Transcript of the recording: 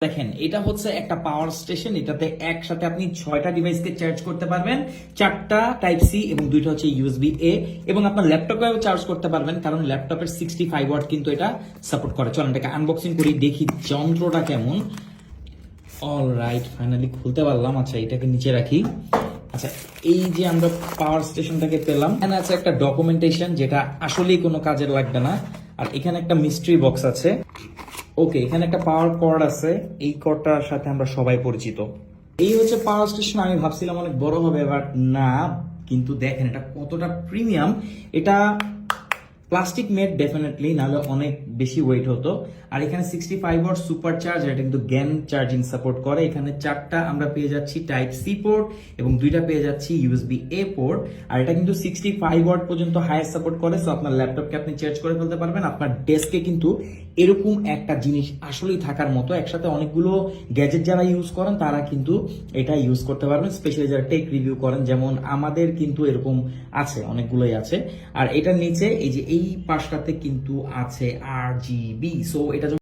দেখেন, এটা হচ্ছে একটা পাওয়ার স্টেশন। এটাতে একসাথে আপনি 6টা ডিভাইসকে চার্জ করতে পারবেন, 4টা টাইপ সি এবং 2টা হচ্ছে ইউএসবি এ, এবং আপনার ল্যাপটপেও চার্জ করতে পারবেন, কারণ ল্যাপটপের 65 ওয়াট কিন্তু এটা সাপোর্ট করে। চলেন এটাকে আনবক্সিং করি, দেখি যন্ত্রটা কেমন। অল রাইট, ফাইনালি খুলতে পারলাম। আচ্ছা, এটাকে নিচে রাখি। আচ্ছা, এই যে আমরা পাওয়ার স্টেশনটাকে পেলাম, এখানে আছে একটা ডকুমেন্টেশন যেটা আসলেই কোনো কাজের লাগবে না। আর এখানে একটা মিস্ট্রি বক্স আছে। ওকে, এখানে একটা পাওয়ার কর্ড আছে, এই কর্ডটার সাথে আমরা সবাই পরিচিত। এই হচ্ছে পাওয়ার স্টেশন। আমি ভাবছিলাম অনেক বড় হবে, বাট না। কিন্তু দেখেন এটা কতটা প্রিমিয়াম। এটা প্লাস্টিক মেড ডেফিনেটলি, নাহলে অনেক বেশি ওয়েট হতো। আর এখানে 65 ওয়াট সুপার চার্জার, এটা কিন্তু গ্যান চার্জিং সাপোর্ট করে। এখানে 4টা আমরা পেয়ে যাচ্ছি টাইপ সি পোর্ট এবং 2টা পেয়ে যাচ্ছি ইউএসবি এ পোর্ট। আর এটা কিন্তু 65 ওয়াট পর্যন্ত হাইয়েস্ট সাপোর্ট করে। সো আপনার ল্যাপটপকে আপনি চার্জ করে ফেলতে পারবেন। আপনার ডেস্কে কিন্তু এরকম একটা জিনিস আসলেই থাকার মতো। একসাথে অনেকগুলো গ্যাজেট যারা ইউজ করেন তারা কিন্তু এটা ইউজ করতে পারবেন, স্পেশালি যারা টেক রিভিউ করেন, যেমন আমাদের কিন্তু এরকম আছে, অনেকগুলোই আছে। আর এটার নিচে এই যে এই পাশটাতে কিন্তু আছে RGB। সো এটা